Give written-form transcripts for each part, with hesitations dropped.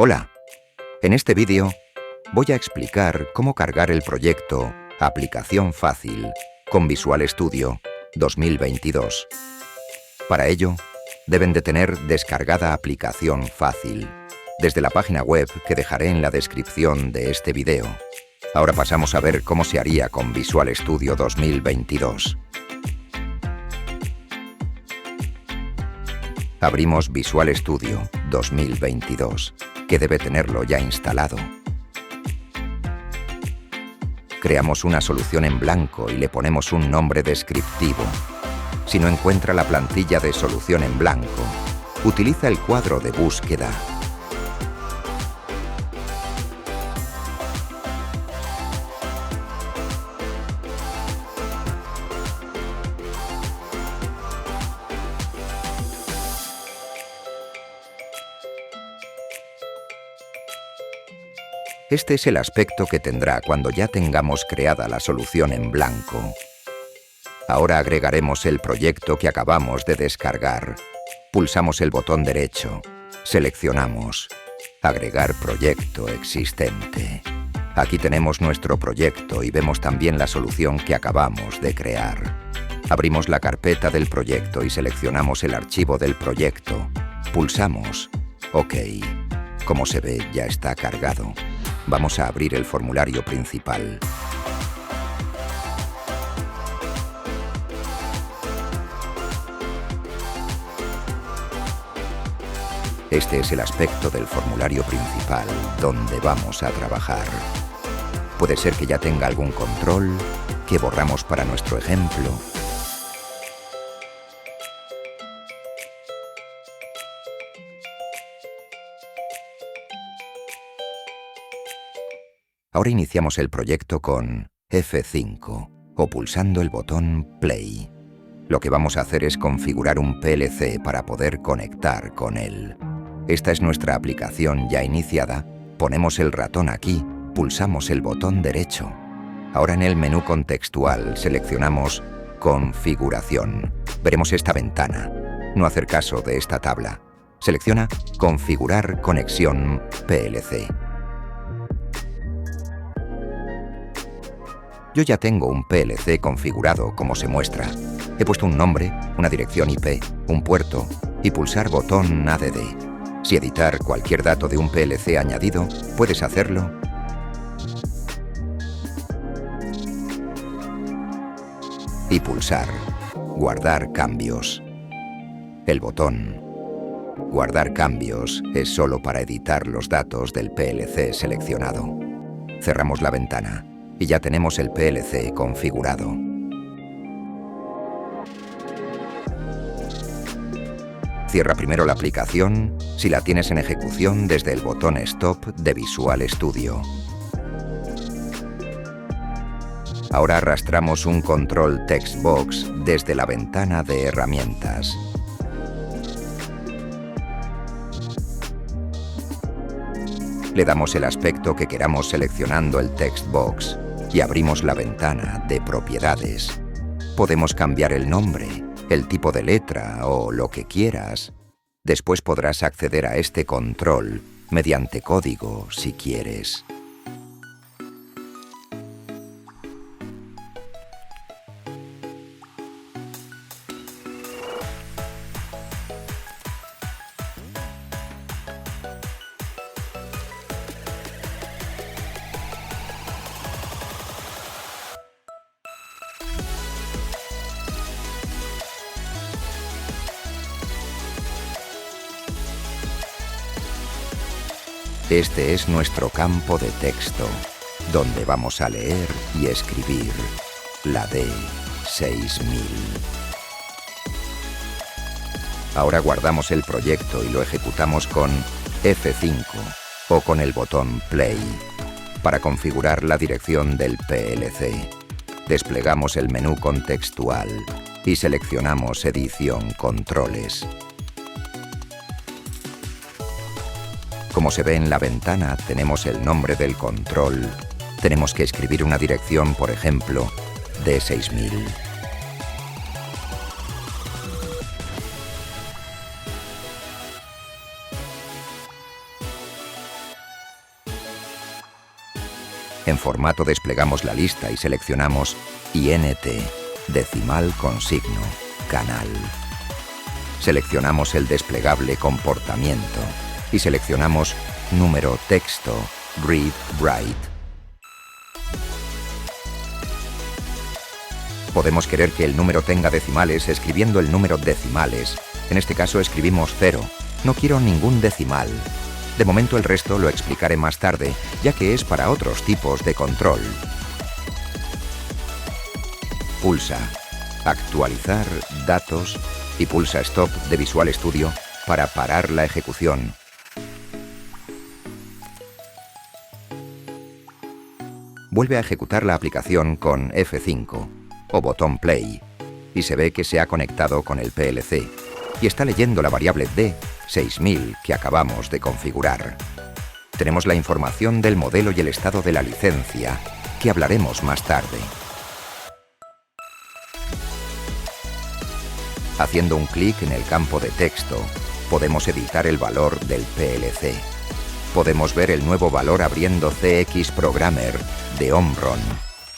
Hola, en este vídeo voy a explicar cómo cargar el proyecto Aplicación Fácil con Visual Studio 2022. Para ello, deben de tener descargada Aplicación Fácil desde la página web que dejaré en la descripción de este vídeo. Ahora pasamos a ver cómo se haría con Visual Studio 2022. Abrimos Visual Studio 2022, que debe tenerlo ya instalado. Creamos una solución en blanco y le ponemos un nombre descriptivo. Si no encuentra la plantilla de solución en blanco, utiliza el cuadro de búsqueda. Este es el aspecto que tendrá cuando ya tengamos creada la solución en blanco. Ahora agregaremos el proyecto que acabamos de descargar. Pulsamos el botón derecho, seleccionamos Agregar proyecto existente. Aquí tenemos nuestro proyecto y vemos también la solución que acabamos de crear. Abrimos la carpeta del proyecto y seleccionamos el archivo del proyecto. Pulsamos OK. Como se ve, ya está cargado. Vamos a abrir el formulario principal. Este es el aspecto del formulario principal donde vamos a trabajar. Puede ser que ya tenga algún control que borramos para nuestro ejemplo. Ahora iniciamos el proyecto con F5 o pulsando el botón Play. Lo que vamos a hacer es configurar un PLC para poder conectar con él. Esta es nuestra aplicación ya iniciada. Ponemos el ratón aquí, pulsamos el botón derecho. Ahora en el menú contextual seleccionamos Configuración. Veremos esta ventana. No hacer caso de esta tabla. Selecciona Configurar conexión PLC. Yo ya tengo un PLC configurado como se muestra. He puesto un nombre, una dirección IP, un puerto y pulsar botón ADD. Si editar cualquier dato de un PLC añadido, puedes hacerlo. Y pulsar Guardar cambios. El botón Guardar cambios es solo para editar los datos del PLC seleccionado. Cerramos la ventana. Y ya tenemos el PLC configurado. Cierra primero la aplicación si la tienes en ejecución desde el botón Stop de Visual Studio. Ahora arrastramos un control text box desde la ventana de herramientas. Le damos el aspecto que queramos seleccionando el text box y abrimos la ventana de propiedades. Podemos cambiar el nombre, el tipo de letra o lo que quieras. Después podrás acceder a este control mediante código si quieres. Este es nuestro campo de texto, donde vamos a leer y escribir la D6000. Ahora guardamos el proyecto y lo ejecutamos con F5 o con el botón Play para configurar la dirección del PLC. Desplegamos el menú contextual y seleccionamos Edición Controles. Como se ve en la ventana, tenemos el nombre del control. Tenemos que escribir una dirección, por ejemplo, D6000. En formato desplegamos la lista y seleccionamos INT, decimal con signo, canal. Seleccionamos el desplegable comportamiento y seleccionamos número texto, read, write. Podemos querer que el número tenga decimales escribiendo el número decimales. En este caso escribimos 0. No quiero ningún decimal. De momento el resto lo explicaré más tarde, ya que es para otros tipos de control. Pulsa Actualizar datos y pulsa Stop de Visual Studio para parar la ejecución. Vuelve a ejecutar la aplicación con F5 o botón Play y se ve que se ha conectado con el PLC y está leyendo la variable D 6000 que acabamos de configurar. Tenemos la información del modelo y el estado de la licencia, que hablaremos más tarde. Haciendo un clic en el campo de texto, podemos editar el valor del PLC. Podemos ver el nuevo valor abriendo CX Programmer de Omron,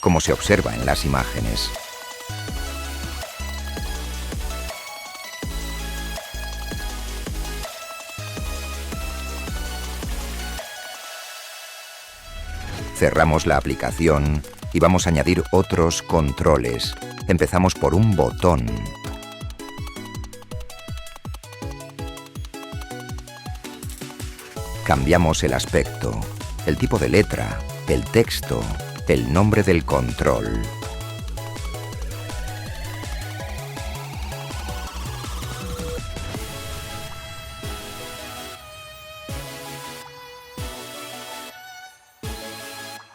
como se observa en las imágenes. Cerramos la aplicación y vamos a añadir otros controles. Empezamos por un botón. Cambiamos el aspecto, el tipo de letra, el texto, el nombre del control.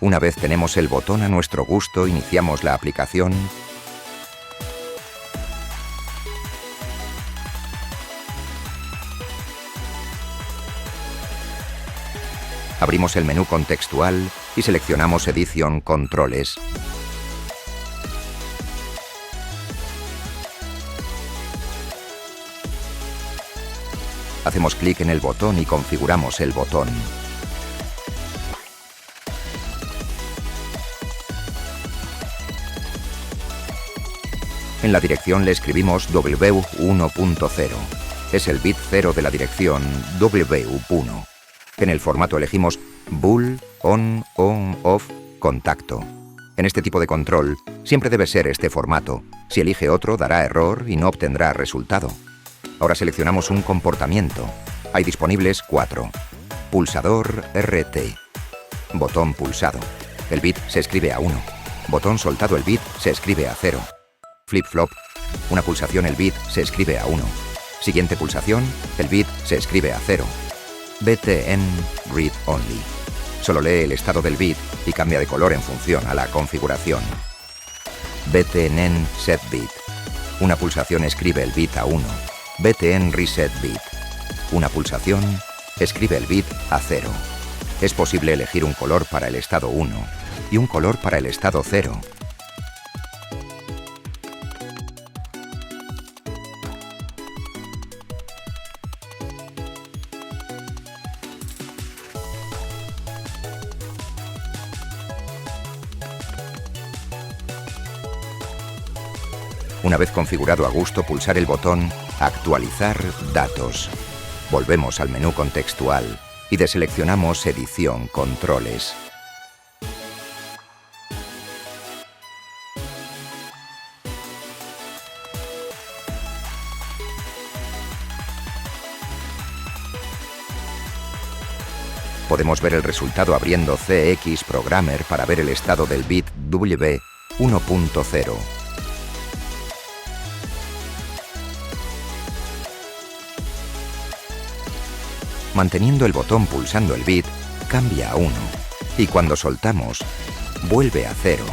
Una vez tenemos el botón a nuestro gusto, iniciamos la aplicación. Abrimos el menú contextual y seleccionamos Edición Controles. Hacemos clic en el botón y configuramos el botón. En la dirección le escribimos W1.0. Es el bit 0 de la dirección W1. En el formato elegimos Bool, On, Off, Contacto. En este tipo de control siempre debe ser este formato. Si elige otro dará error y no obtendrá resultado. Ahora seleccionamos un comportamiento. Hay disponibles 4. Pulsador RT. Botón pulsado. El bit se escribe a 1. Botón soltado, el bit se escribe a 0. Flip-flop. Una pulsación, el bit se escribe a 1. Siguiente pulsación, el bit se escribe a 0. BTN Read Only. Solo lee el estado del bit y cambia de color en función a la configuración. BTN Set Bit. Una pulsación escribe el bit a 1. BTN Reset Bit. Una pulsación escribe el bit a 0. Es posible elegir un color para el estado 1 y un color para el estado 0. Una vez configurado a gusto, pulsar el botón Actualizar datos. Volvemos al menú contextual y deseleccionamos Edición Controles. Podemos ver el resultado abriendo CX Programmer para ver el estado del bit W1.0. Manteniendo el botón pulsando el bit, cambia a 1, y cuando soltamos, vuelve a 0.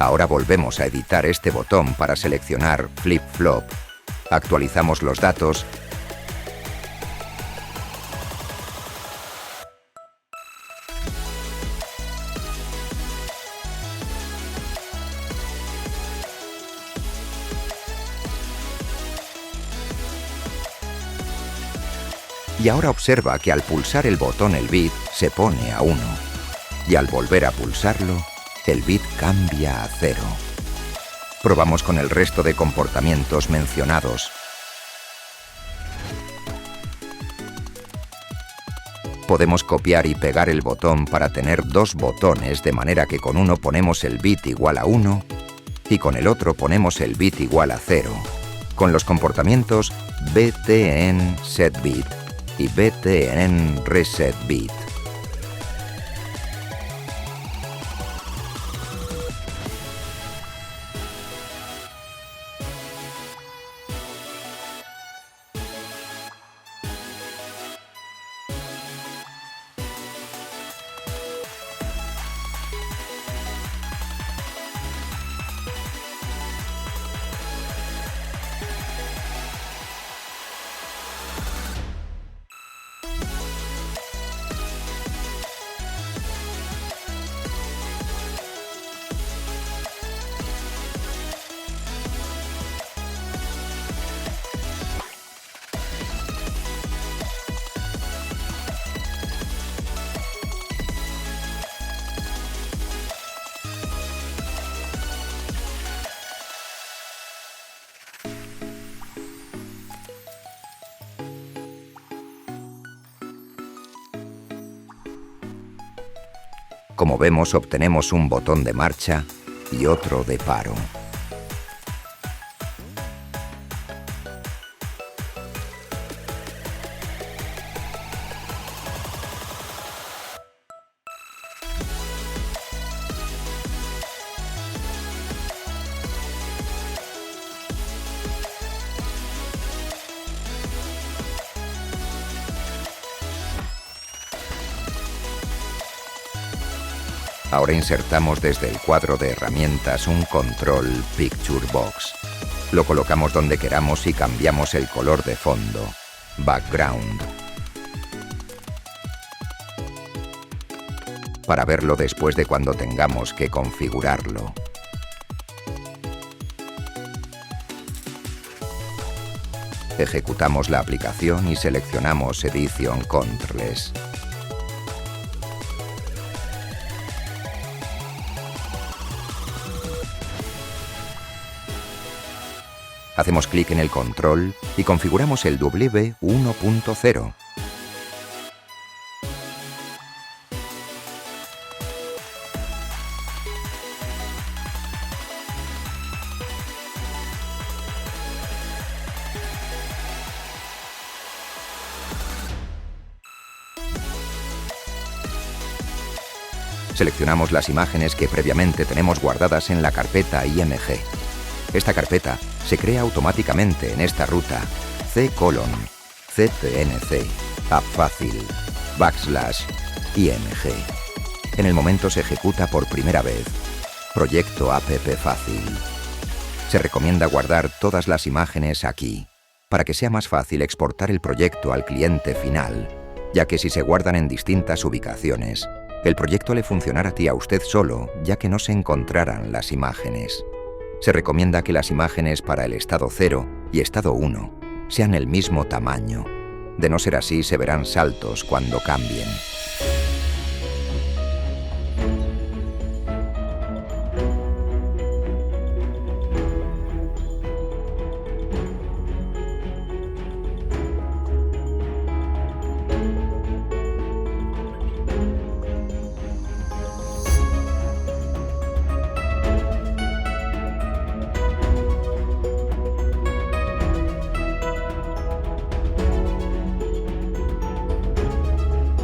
Ahora volvemos a editar este botón para seleccionar Flip-flop Actualizamos los datos y ahora observa que al pulsar el botón el bit se pone a 1 y al volver a pulsarlo el bit cambia a 0. Probamos con el resto de comportamientos mencionados. Podemos copiar y pegar el botón para tener dos botones, de manera que con uno ponemos el bit igual a 1 y con el otro ponemos el bit igual a 0, con los comportamientos btn setBit y btn resetBit. Como vemos, obtenemos un botón de marcha y otro de paro. Ahora insertamos desde el cuadro de herramientas un control Picture Box. Lo colocamos donde queramos y cambiamos el color de fondo, Background. Para verlo después de cuando tengamos que configurarlo. Ejecutamos la aplicación y seleccionamos Edition Controls. Hacemos clic en el control y configuramos el W1.0. Seleccionamos las imágenes que previamente tenemos guardadas en la carpeta IMG. Esta carpeta se crea automáticamente en esta ruta c:/ctnc appfácil \img. En el momento se ejecuta por primera vez Proyecto App Fácil. Se recomienda guardar todas las imágenes aquí, para que sea más fácil exportar el proyecto al cliente final, ya que si se guardan en distintas ubicaciones, el proyecto le funcionará a usted solo, ya que no se encontrarán las imágenes. Se recomienda que las imágenes para el estado 0 y estado 1 sean el mismo tamaño. De no ser así, se verán saltos cuando cambien.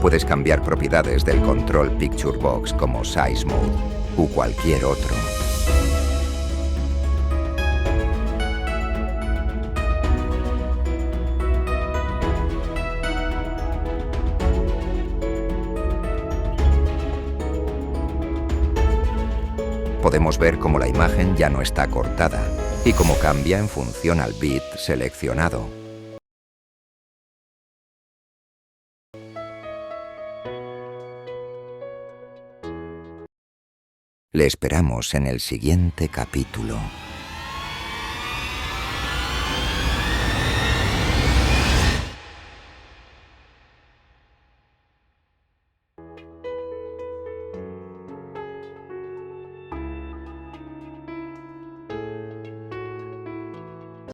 Puedes cambiar propiedades del control Picture Box como Size Mode u cualquier otro. Podemos ver cómo la imagen ya no está cortada y cómo cambia en función al bit seleccionado. Le esperamos en el siguiente capítulo.